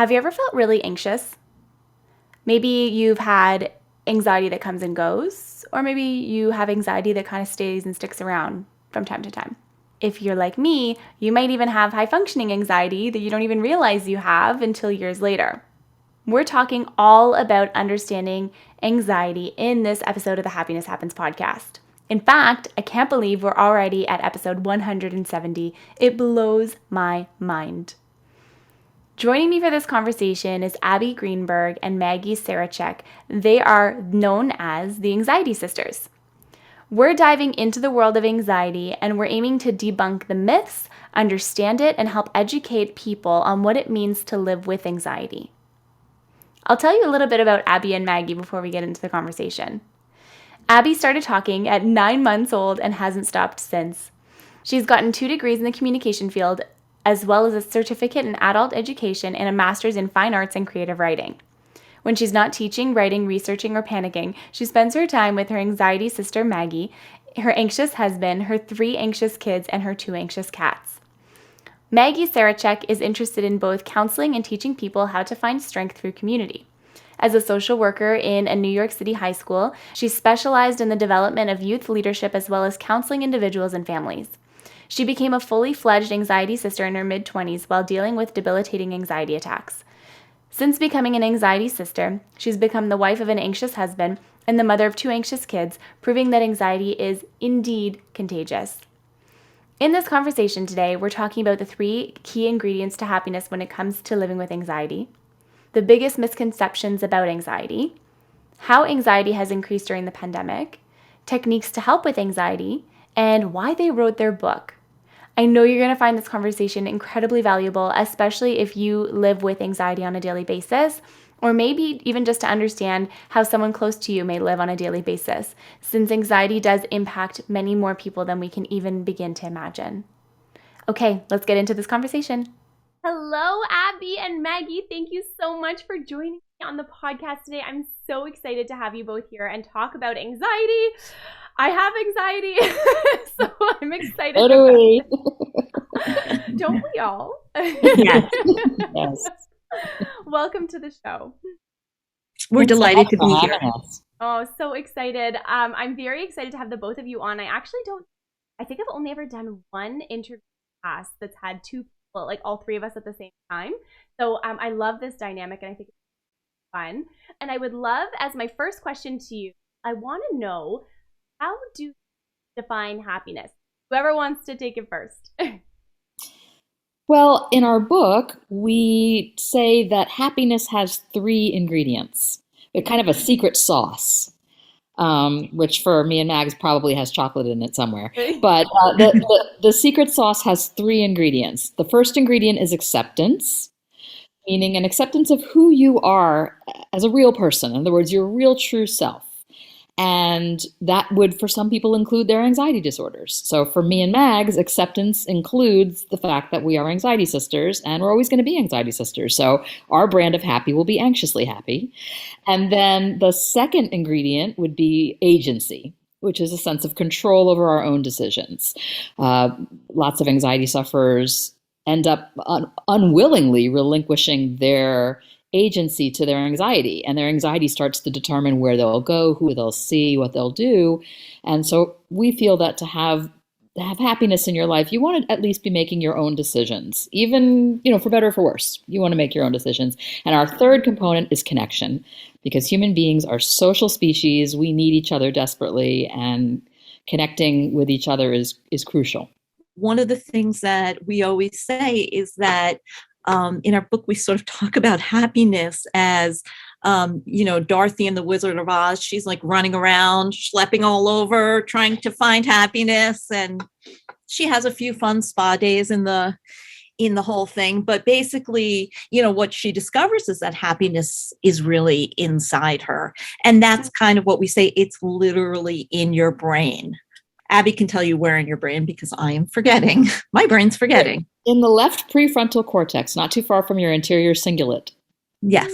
Have you ever felt really anxious? Maybe you've had anxiety that comes and goes, or maybe you have anxiety that kind of stays and sticks around from time to time. If you're like me, you might even have high functioning anxiety that you don't even realize you have until years later. We're talking all about understanding anxiety in this episode of the Happiness Happens podcast. In fact, I can't believe we're already at episode 170. It blows my mind. Joining me for this conversation is Abbe Greenberg and Maggie Sarachek. They are known as the Anxiety Sisters. We're diving into the world of anxiety, and we're aiming to debunk the myths, understand it, and help educate people on what it means to live with anxiety. I'll tell you a little bit about Abbe and Maggie before we get into the conversation. Abbe started talking at 9 months old and hasn't stopped since. She's gotten 2 degrees in the communication field, as well as a certificate in adult education and a master's in fine arts and creative writing. When she's not teaching, writing, researching, or panicking, she spends her time with her anxiety sister Maggie, her anxious husband, her 3 anxious kids, and her 2 anxious cats. Maggie Sarachek is interested in both counseling and teaching people how to find strength through community. As a social worker in a New York City high school, she specialized in the development of youth leadership as well as counseling individuals and families. She became a fully fledged anxiety sister in her mid-20s while dealing with debilitating anxiety attacks. Since becoming an anxiety sister, she's become the wife of an anxious husband and the mother of 2 anxious kids, proving that anxiety is indeed contagious. In this conversation today, we're talking about the 3 key ingredients to happiness when it comes to living with anxiety, the biggest misconceptions about anxiety, how anxiety has increased during the pandemic, techniques to help with anxiety, and why they wrote their book. I know you're going to find this conversation incredibly valuable, especially if you live with anxiety on a daily basis, or maybe even just to understand how someone close to you may live on a daily basis, since anxiety does impact many more people than we can even begin to imagine. Okay, let's get into this conversation. Hello, Abbe and Maggie. Thank you so much for joining me on the podcast today. I'm so excited to have you both here and talk about anxiety. I have anxiety, so I'm excited. So do we. Don't we all? Yes. Yes. Welcome to the show. We're delighted to be here. Oh, so excited. I'm very excited to have the both of you on. I think I've only ever done one interview class that's had 2 people, like all 3 of us at the same time. So I love this dynamic and I think it's fun. And I would love, as my first question to you, I want to know, how do you define happiness? Whoever wants to take it first. Well, in our book, we say that happiness has 3 ingredients. It's kind of a secret sauce, which for me and Mags probably has chocolate in it somewhere. But the secret sauce has 3 ingredients. The first ingredient is acceptance, meaning an acceptance of who you are as a real person. In other words, your real true self. And that would, for some people, include their anxiety disorders. So for me and Mags, acceptance includes the fact that we are anxiety sisters, and we're always going to be anxiety sisters. So our brand of happy will be anxiously happy. And then the second ingredient would be agency, which is a sense of control over our own decisions. Lots of anxiety sufferers end up unwillingly relinquishing their agency to their anxiety, and their anxiety starts to determine where they'll go, who they'll see, what they'll do. And so we feel that to have happiness in your life, you want to at least be making your own decisions, even, for better or for worse. You want to make your own decisions. And our third component is connection, because human beings are social species. We need each other desperately, and connecting with each other is crucial. One of the things that we always say is that in our book, we sort of talk about happiness as, Dorothy and the Wizard of Oz. She's like running around, schlepping all over, trying to find happiness. And she has a few fun spa days in the whole thing. But basically, what she discovers is that happiness is really inside her. And that's kind of what we say. It's literally in your brain. Abbe can tell you where in your brain, because I am forgetting. My brain's forgetting. In the left prefrontal cortex, not too far from your anterior cingulate. Yes.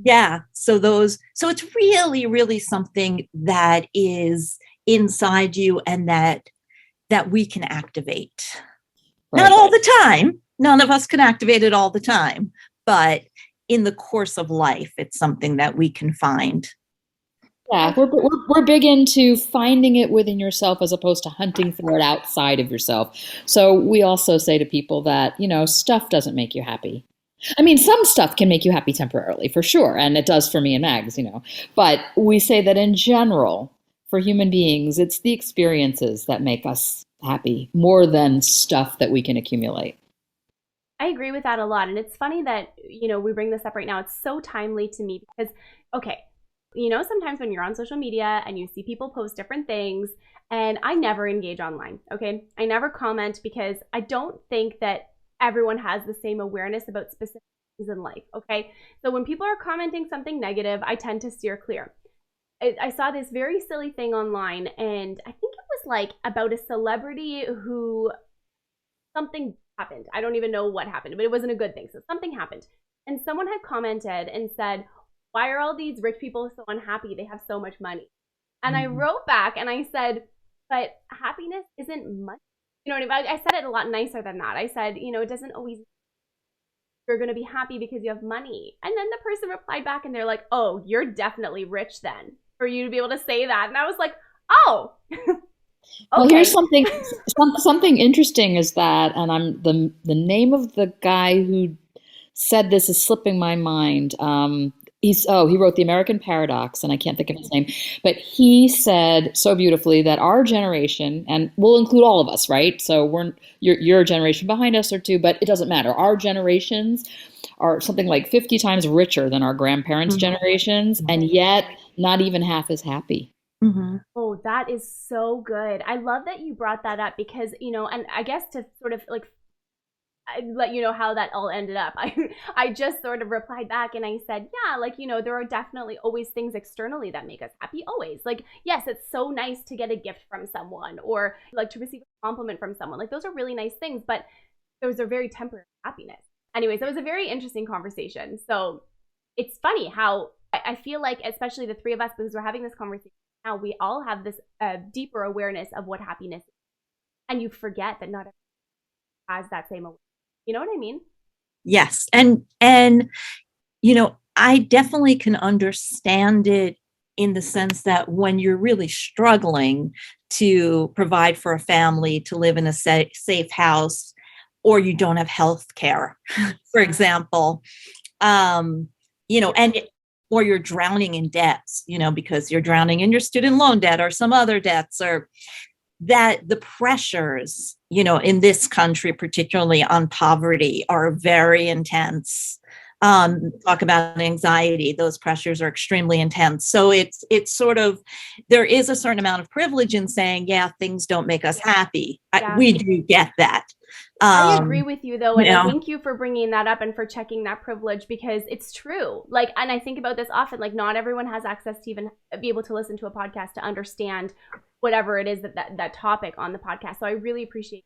Yeah. So it's really, really something that is inside you and that we can activate. Right. Not all the time. None of us can activate it all the time, but in the course of life, it's something that we can find. Yeah, we're big into finding it within yourself as opposed to hunting for it outside of yourself. So we also say to people that, stuff doesn't make you happy. I mean, some stuff can make you happy temporarily, for sure, and it does for me and Mags, But we say that in general, for human beings, it's the experiences that make us happy more than stuff that we can accumulate. I agree with that a lot. And it's funny that, we bring this up right now. It's so timely to me because, okay, sometimes when you're on social media and you see people post different things, and I never engage online, okay? I never comment because I don't think that everyone has the same awareness about specific things in life, okay? So when people are commenting something negative, I tend to steer clear. I saw this very silly thing online, and I think it was like about a celebrity who something happened. I don't even know what happened, but it wasn't a good thing. So something happened. And someone had commented and said, why are all these rich people so unhappy? They have so much money. And I wrote back and I said, but happiness isn't money. You know what I mean? I said it a lot nicer than that. I said, it doesn't always, you're going to be happy because you have money. And then the person replied back and they're like, oh, you're definitely rich then for you to be able to say that. And I was like, oh, okay. Well, here's something interesting is that, and the name of the guy who said this is slipping my mind. He wrote The American Paradox, and I can't think of his name, but he said so beautifully that our generation, and we'll include all of us, right? So you're a generation behind us or two, but it doesn't matter. Our generations are something like 50 times richer than our grandparents' generations, and yet not even half as happy. Mm-hmm. Oh, that is so good. I love that you brought that up because, and I guess to sort of like let you know how that all ended up. I just sort of replied back and I said, yeah, like, there are definitely always things externally that make us happy. Always. Like, yes, it's so nice to get a gift from someone or like to receive a compliment from someone. Like, those are really nice things, but those are very temporary happiness. Anyways, it was a very interesting conversation. So it's funny how I feel like, especially the three of us, because we're having this conversation now, we all have this deeper awareness of what happiness is. And you forget that not everyone has that same awareness. You know what I mean? Yes. And I definitely can understand it in the sense that when you're really struggling to provide for a family, to live in a safe house, or you don't have health care, for example, and or you're drowning in debts, because you're drowning in your student loan debt or some other debts, or that the pressures, in this country, particularly on poverty, are very intense. Talk about anxiety; those pressures are extremely intense. So it's sort of, there is a certain amount of privilege in saying, yeah, things don't make us happy. Yeah. We do get that. I agree with you though, and I thank you for bringing that up and for checking that privilege because it's true. Like, and I think about this often. Like, not everyone has access to even be able to listen to a podcast to understand whatever it is that topic on the podcast. So I really appreciate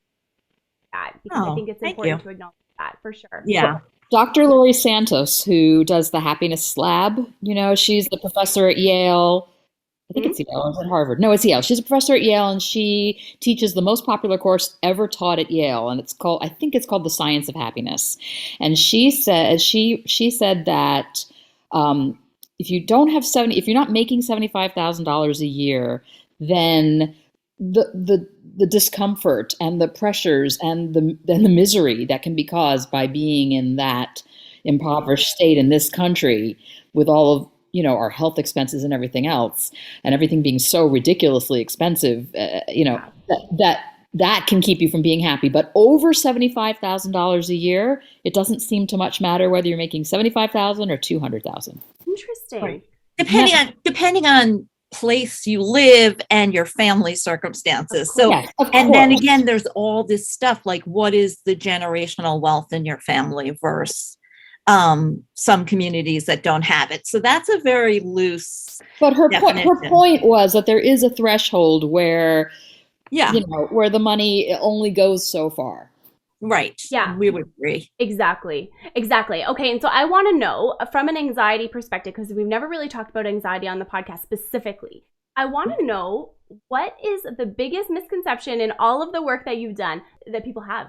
that because I think it's important to acknowledge that for sure. Yeah. Dr. Laurie Santos, who does the Happiness Lab, she's the professor at Yale. I think it's Yale, or is it Harvard? No, it's Yale. She's a professor at Yale, and she teaches the most popular course ever taught at Yale, and I think it's called The Science of Happiness. And she said that if you're not making $75,000 a year, then the discomfort and the pressures and the misery that can be caused by being in that impoverished state in this country with all of our health expenses and everything else, and everything being so ridiculously expensive, that can keep you from being happy. But over $75,000 a year, it doesn't seem to much matter whether you're making $75,000 or $200,000. Interesting. Right. Depending on place you live and your family circumstances. So, yes, and then again, there's all this stuff like, what is the generational wealth in your family versus some communities that don't have it. So that's a very loose. But her point was that there is a threshold where, where the money only goes so far. Right. Yeah. We would agree. Exactly. Okay. And so I want to know from an anxiety perspective, because we've never really talked about anxiety on the podcast specifically. I want to know, what is the biggest misconception in all of the work that you've done that people have?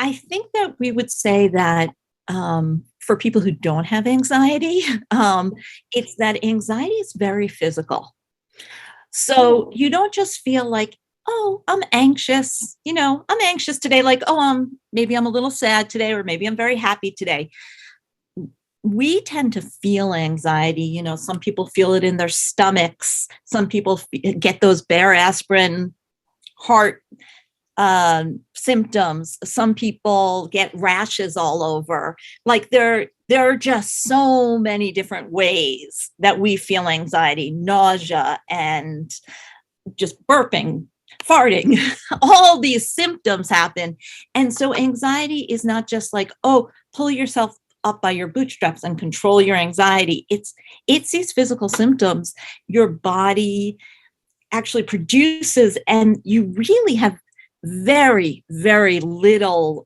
I think that we would say that for people who don't have anxiety, it's that anxiety is very physical. So you don't just feel like, oh, I'm anxious, I'm anxious today, like, oh, maybe I'm a little sad today, or maybe I'm very happy today. We tend to feel anxiety. Some people feel it in their stomachs. Some people get those Bear aspirin heart symptoms. Some people get rashes all over. Like there are just so many different ways that we feel anxiety, nausea, and just burping, farting. All these symptoms happen. And so anxiety is not just like, oh, pull yourself up by your bootstraps and control your anxiety. It's these physical symptoms your body actually produces, and you really have very, very little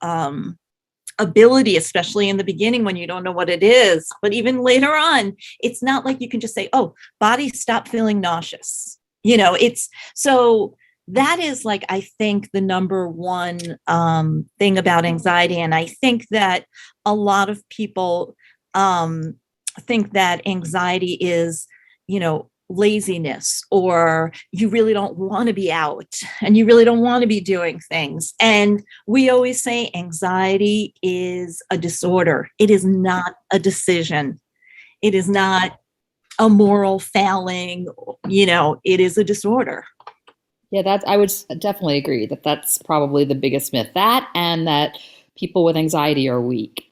ability, especially in the beginning when you don't know what it is. But even later on, it's not like you can just say, oh, body, stop feeling nauseous. It's so that is, like, I think the number one thing about anxiety. And I think that a lot of people think that anxiety is, laziness, or you really don't want to be out and you really don't want to be doing things. And we always say anxiety is a disorder. It is not a decision. It is not a moral failing. It is a disorder. Yeah, I would definitely agree that that's probably the biggest myth. That, and that people with anxiety are weak.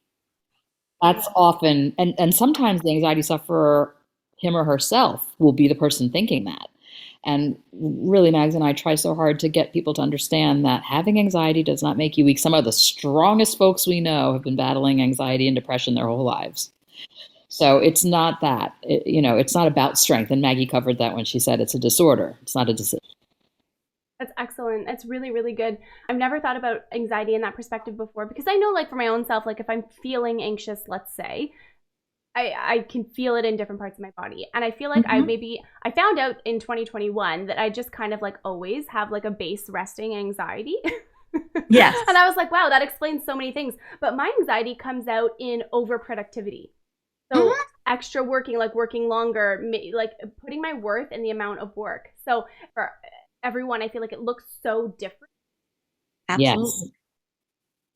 That's often, and sometimes the anxiety sufferer, him or herself, will be the person thinking that. And really, Mags and I try so hard to get people to understand that having anxiety does not make you weak. Some of the strongest folks we know have been battling anxiety and depression their whole lives. So it's not that, it's not about strength. And Maggie covered that when she said it's a disorder. It's not a decision. That's excellent. That's really, really good. I've never thought about anxiety in that perspective before, because I know, like, for my own self, like, if I'm feeling anxious, let's say, I can feel it in different parts of my body. And I feel like I found out in 2021 that I just kind of, like, always have, like, a base resting anxiety. Yes. And I was like, wow, that explains so many things. But my anxiety comes out in overproductivity. So extra working, like working longer, like putting my worth in the amount of work. So for everyone, I feel like it looks so different. Absolutely.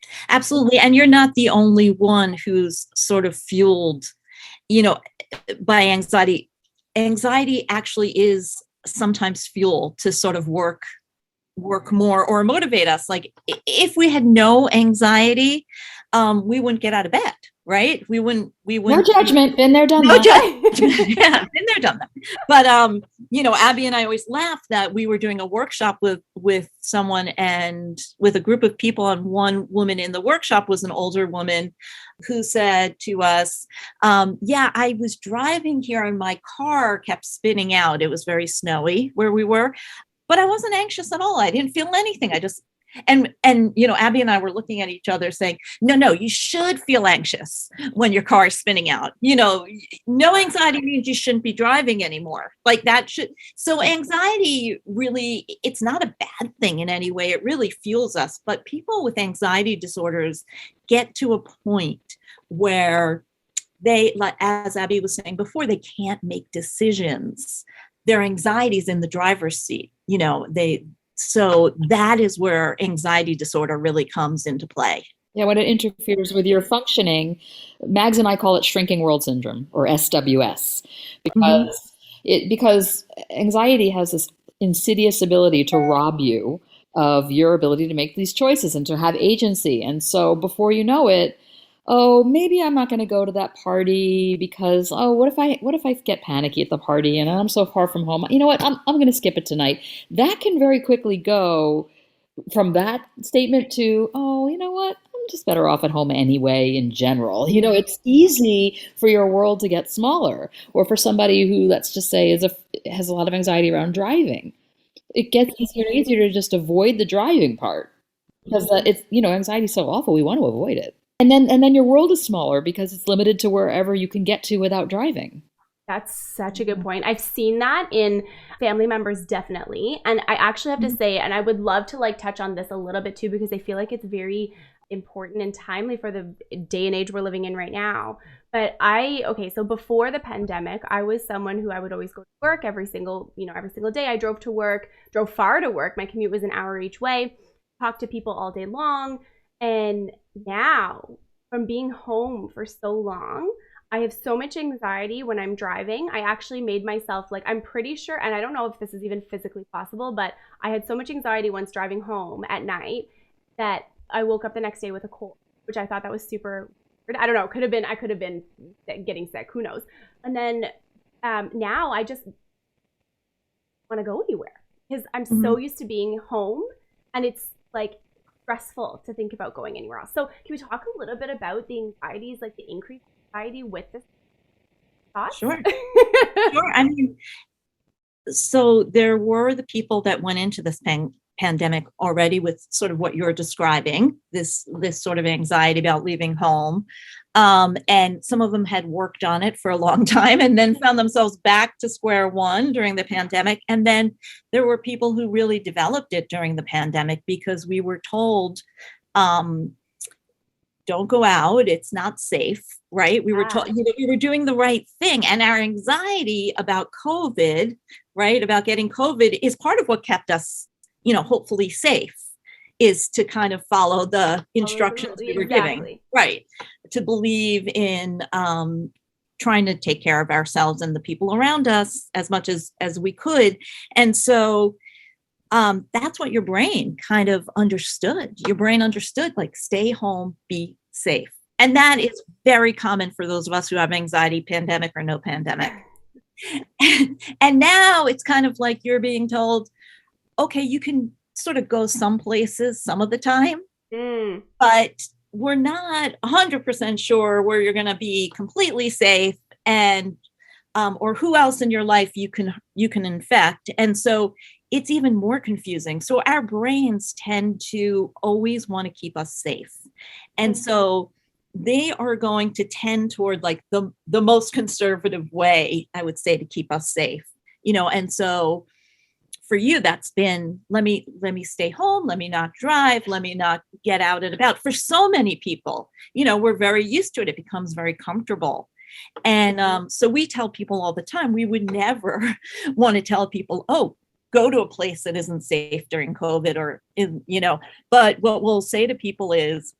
Yes. Absolutely. And you're not the only one who's sort of fueled, by anxiety. Anxiety actually is sometimes fuel to sort of work more or motivate us. Like, if we had no anxiety, we wouldn't get out of bed, right? We wouldn't. No judgment. Been there, done No that. judgment. Yeah, been there, done that. But Abbe and I always laugh that we were doing a workshop with someone and with a group of people, and one woman in the workshop was an older woman who said to us, yeah, I was driving here and my car kept spinning out. It was very snowy where we were, but I wasn't anxious at all. I didn't feel anything. I just, and Abbe and I were looking at each other saying, no, you should feel anxious when your car is spinning out. No anxiety means you shouldn't be driving anymore. Like, that should, so anxiety really, it's not a bad thing in any way. It really fuels us. But people with anxiety disorders get to a point where they, like, as Abbe was saying before, they can't make decisions. Their anxiety is in the driver's seat. So that is where anxiety disorder really comes into play. Yeah, when it interferes with your functioning, Mags and I call it shrinking world syndrome, or SWS, because anxiety has this insidious ability to rob you of your ability to make these choices and to have agency. And so before you know it, oh, maybe I'm not going to go to that party because, oh, what if I get panicky at the party and I'm so far from home? You know what? I'm going to skip it tonight. That can very quickly go from that statement to, oh, you know what? I'm just better off at home anyway in general. It's easy for your world to get smaller, or for somebody who, let's just say, has a lot of anxiety around driving. It gets easier and easier to just avoid the driving part, because anxiety is so awful. We want to avoid it. And then your world is smaller because it's limited to wherever you can get to without driving. That's such a good point. I've seen that in family members, definitely. And I actually have to say, and I would love to, like, touch on this a little bit too, because I feel like it's important and timely for the day and age we're living in right now. But so before the pandemic, I was someone who I would always go to work every single day. I drove to work, drove far to work. My commute was an hour each way, talked to people all day long. And now, from being home for so long, I have so much anxiety when I'm driving. I actually made myself, like, I'm pretty sure, and I don't know if this is even physically possible, but I had so much anxiety once driving home at night that I woke up the next day with a cold, which I thought that was super weird. I don't know. I could have been getting sick. Who knows? And then now I just want to go anywhere because I'm so used to being home, and it's like stressful to think about going anywhere else. So can we talk a little bit about the anxieties, like the increased anxiety with this thought? Sure. Sure. I mean, so there were the people that went into this pandemic already with sort of what you're describing, this sort of anxiety about leaving home. And some of them had worked on it for a long time and then found themselves back to square one during the pandemic. And then there were people who really developed it during the pandemic because we were told, don't go out, it's not safe, right? We were told, we were doing the right thing. And our anxiety about COVID, right, about getting COVID is part of what kept us, hopefully safe, is to kind of follow the instructions we were giving, right? To believe in trying to take care of ourselves and the people around us as much as we could. And so that's what your brain kind of understood. Your brain understood, like, stay home, be safe. And that is very common for those of us who have anxiety, pandemic or no pandemic. And now it's kind of like you're being told, okay, you can sort of go some places some of the time, but we're not 100% sure where you're going to be completely safe, and or who else in your life you can infect. And so it's even more confusing. So our brains tend to always want to keep us safe. And so they are going to tend toward, like, the most conservative way, I would say, to keep us safe. And so for you, that's been, let me stay home, let me not drive, let me not get out and about. For so many people, we're very used to it. It becomes very comfortable. And so we tell people all the time, we would never want to tell people, oh, go to a place that isn't safe during COVID, or, but what we'll say to people is,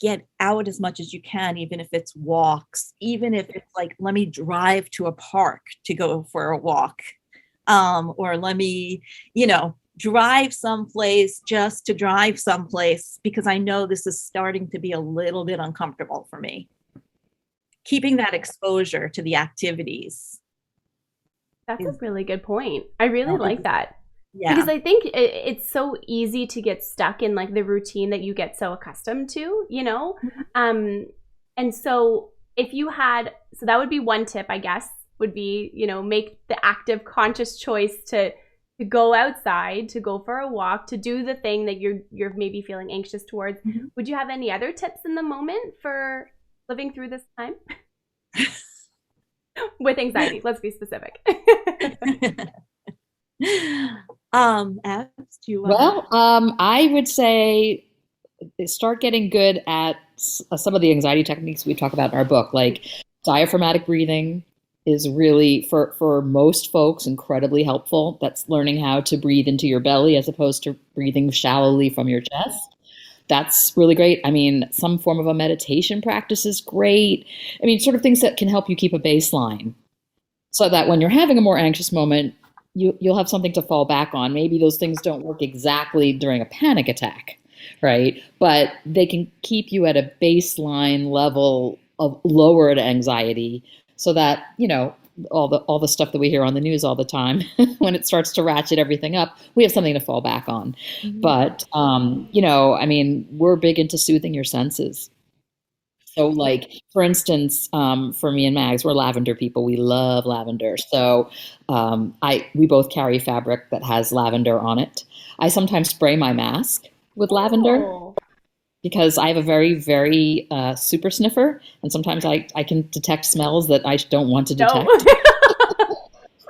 get out as much as you can, even if it's walks, even if it's like, let me drive to a park to go for a walk. Or let me, drive someplace just to drive someplace, because I know this is starting to be a little bit uncomfortable for me. Keeping that exposure to the activities. That's a really good point. I really like that. Yeah. Because I think it's so easy to get stuck in, like, the routine that you get so accustomed to, and so if you had, so that would be one tip, I guess, would be, make the active, conscious choice to go outside, to go for a walk, to do the thing that you're maybe feeling anxious towards. Would you have any other tips in the moment for living through this time? With anxiety, let's be specific. Abs, do you want I would say start getting good at some of the anxiety techniques we talk about in our book, like diaphragmatic breathing is really, for most folks, incredibly helpful. That's learning how to breathe into your belly as opposed to breathing shallowly from your chest. That's really great. I mean, some form of a meditation practice is great. I mean, sort of things that can help you keep a baseline so that when you're having a more anxious moment, you'll have something to fall back on. Maybe those things don't work exactly during a panic attack, right? But they can keep you at a baseline level of lowered anxiety so that, all the stuff that we hear on the news all the time, when it starts to ratchet everything up, we have something to fall back on. But, we're big into soothing your senses. So, like, for instance, for me and Mags, we're lavender people. We love lavender. So we both carry fabric that has lavender on it. I sometimes spray my mask with lavender because I have a very, very super sniffer. And sometimes I can detect smells that I don't want to detect.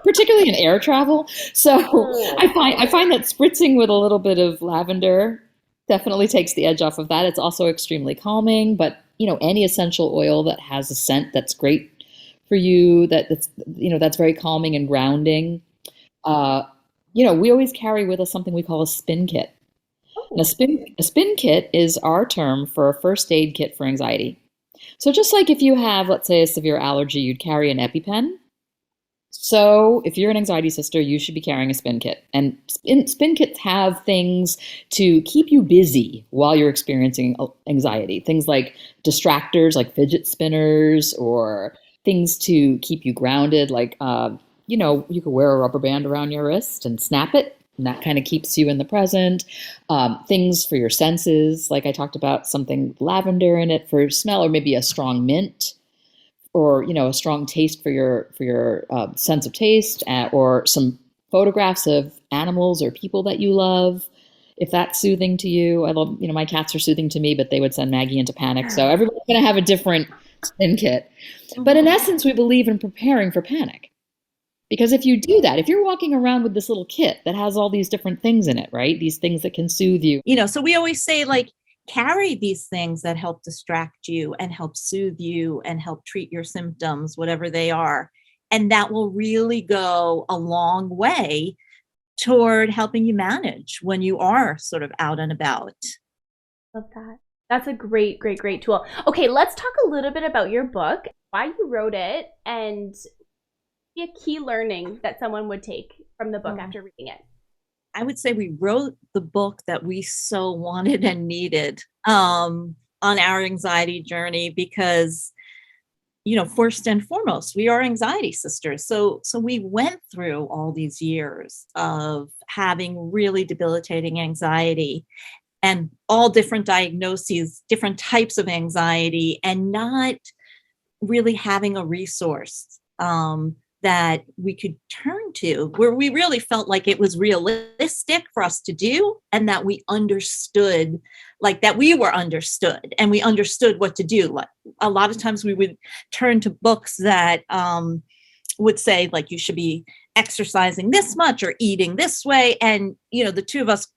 Particularly in air travel. So I find that spritzing with a little bit of lavender Definitely takes the edge off of that. It's also extremely calming, but any essential oil that has a scent that's great for you, that's very calming and grounding. Uh, we always carry with us something we call a spin kit. And Oh, a spin kit is our term for a first aid kit for anxiety. So just like if you have, let's say, a severe allergy, you'd carry an EpiPen. So if you're an anxiety sister, you should be carrying a spin kit. And spin kits have things to keep you busy while you're experiencing anxiety. Things like distractors, like fidget spinners, or things to keep you grounded, like, you could wear a rubber band around your wrist and snap it. And that kind of keeps you in the present. Things for your senses, like I talked about, something lavender in it for smell, or maybe a strong mint, or a strong taste for your sense of taste, or some photographs of animals or people that you love, if that's soothing to you. I love, my cats are soothing to me, but they would send Maggie into panic. So everybody's going to have a different spin kit. But in essence, we believe in preparing for panic. Because if you do that, if you're walking around with this little kit that has all these different things in it, right? These things that can soothe you. So we always say, like, carry these things that help distract you and help soothe you and help treat your symptoms, whatever they are. And that will really go a long way toward helping you manage when you are sort of out and about. love that. That's a great, great, great tool. Okay, let's talk a little bit about your book, why you wrote it, and a key learning that someone would take from the book after reading it. I would say we wrote the book that we so wanted and needed on our anxiety journey because, first and foremost, we are anxiety sisters. So we went through all these years of having really debilitating anxiety and all different diagnoses, different types of anxiety, and not really having a resource that we could turn to where we really felt like it was realistic for us to do, and that we understood, like that we were understood and we understood what to do. Like a lot of times we would turn to books that would say, like, you should be exercising this much or eating this way. And, the two of us,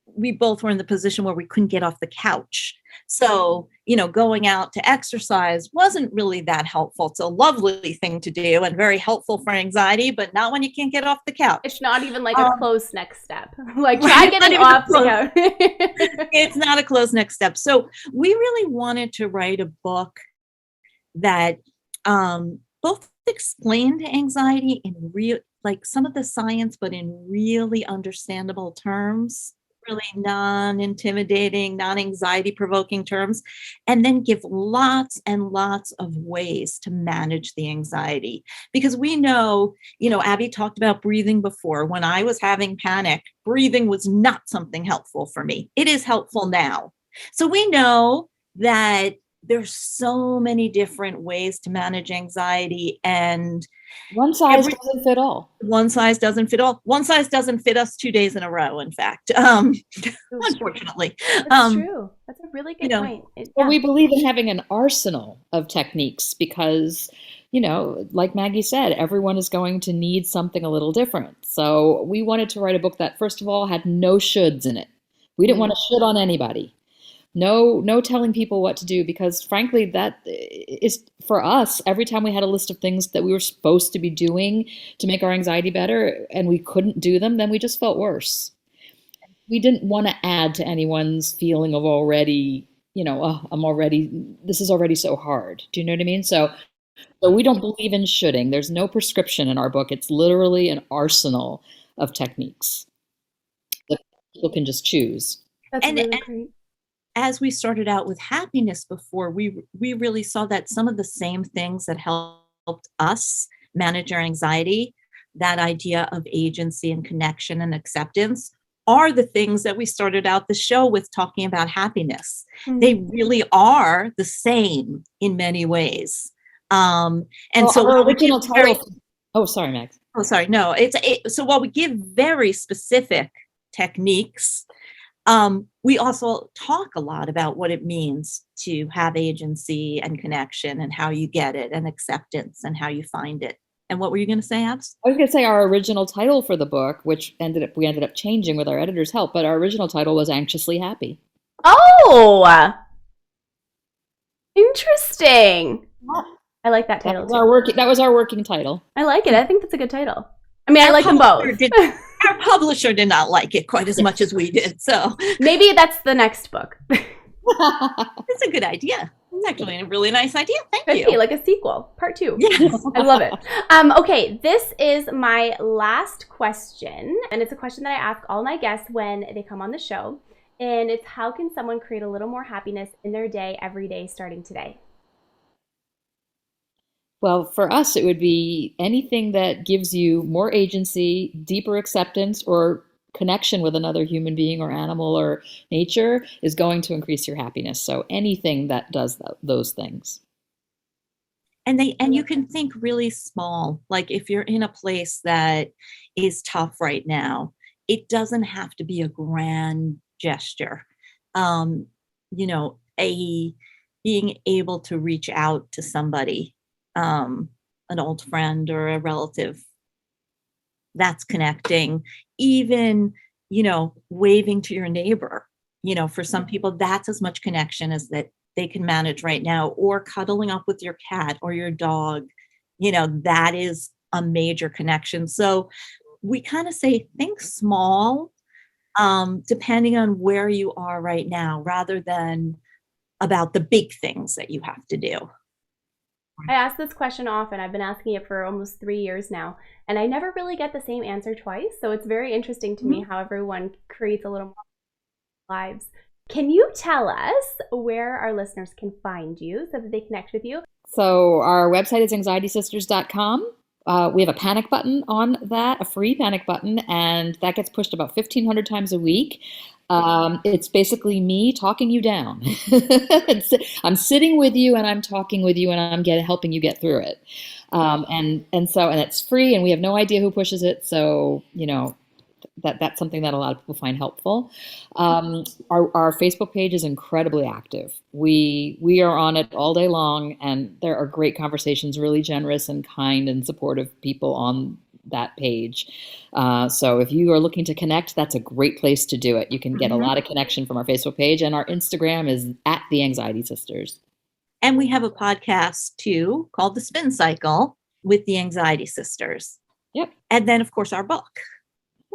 we both were in the position where we couldn't get off the couch. So, going out to exercise wasn't really that helpful. It's a lovely thing to do and very helpful for anxiety, but not when you can't get off the couch. It's not even like a close next step. Like, try getting off the couch. It's not a close next step. So we really wanted to write a book that both explained anxiety in real, like some of the science, but in really understandable terms. Really non-intimidating, non-anxiety provoking terms, and then give lots and lots of ways to manage the anxiety. Because we know, Abby talked about breathing before. When I was having panic, breathing was not something helpful for me. It is helpful now. So we know that there's so many different ways to manage anxiety, and one size doesn't fit all. One size doesn't fit all. One size doesn't fit us 2 days in a row, in fact, unfortunately. That's true. That's a really good point. Well, we believe in having an arsenal of techniques because, like Maggie said, everyone is going to need something a little different. So we wanted to write a book that, first of all, had no shoulds in it. We didn't want to shit on anybody. No telling people what to do, because frankly, that is, for us, every time we had a list of things that we were supposed to be doing to make our anxiety better and we couldn't do them, then we just felt worse. We didn't want to add to anyone's feeling of already, this is already so hard. Do you know what I mean? So we don't believe in shoulding. There's no prescription in our book. It's literally an arsenal of techniques that people can just choose. That's really great. As we started out with happiness before, we really saw that some of the same things that helped us manage our anxiety, that idea of agency and connection and acceptance, are the things that we started out the show with talking about happiness. Mm-hmm. They really are the same in many ways. So our original title. Oh, sorry, Max. Oh, sorry. No, so while we give very specific techniques, we also talk a lot about what it means to have agency and connection and how you get it, and acceptance and how you find it. And what were you going to say, Abs? I was going to say our original title for the book, which we ended up changing with our editor's help, but our original title was Anxiously Happy. Oh, interesting. I like that title too. That was our working title. I like it. I think that's a good title. I mean, I like them both. Our publisher did not like it quite as much as we did, so maybe that's the next book. it's a good idea. It's actually a really nice idea. Thank Could you. be like a sequel, part 2. Yes. I love it. Okay, this is my last question, and it's a question that I ask all my guests when they come on the show, and it's how can someone create a little more happiness in their day every day starting today? Well, for us, it would be anything that gives you more agency, deeper acceptance, or connection with another human being or animal or nature is going to increase your happiness. So anything that does those things. And you can think really small. Like if you're in a place that is tough right now, it doesn't have to be a grand gesture. You know, being able to reach out to somebody, an old friend or a relative, that's connecting. Even, you know, waving to your neighbor, you know, for some people, that's as much connection as that they can manage right now, or cuddling up with your cat or your dog, you know, that is a major connection. So we kind of say, think small, depending on where you are right now, rather than about the big things that you have to do. I ask this question often. I've been asking it for almost 3 years now, and I never really get the same answer twice. So it's very interesting to me how everyone creates a little more lives. Can you tell us where our listeners can find you so that they connect with you? So our website is anxietysisters.com. We have a panic button on that, a free panic button, and that gets pushed about 1,500 times a week. It's basically me talking you down. I'm sitting with you and I'm talking with you and I'm helping you get through it. And it's free and we have no idea who pushes it. So, you know, that's something that a lot of people find helpful. Our Facebook page is incredibly active. We are on it all day long, and there are great conversations, really generous and kind and supportive people on that page. So if you are looking to connect, that's a great place to do it. You can get a lot of connection from our Facebook page, and our Instagram is at the Anxiety Sisters. And we have a podcast too called The Spin Cycle with the Anxiety Sisters. Yep. And then, of course, our book,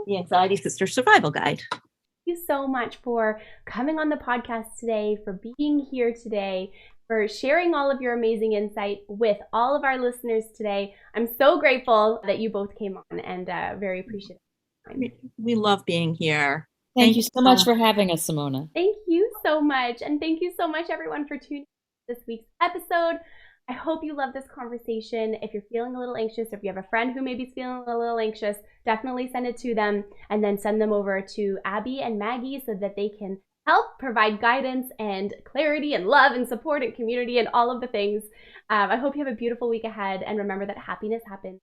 The Anxiety Sisters Survival Guide. Thank you so much for coming on the podcast today, for being here today, for sharing all of your amazing insight with all of our listeners today. I'm so grateful that you both came on, and very appreciative. We love being here. Thank you so much for having us, Simona. Thank you so much. And thank you so much, everyone, for tuning in to this week's episode. I hope you love this conversation. If you're feeling a little anxious, or if you have a friend who maybe is feeling a little anxious, definitely send it to them, and then send them over to Abbe and Maggie so that they can help provide guidance and clarity and love and support and community and all of the things. I hope you have a beautiful week ahead, and remember that happiness happens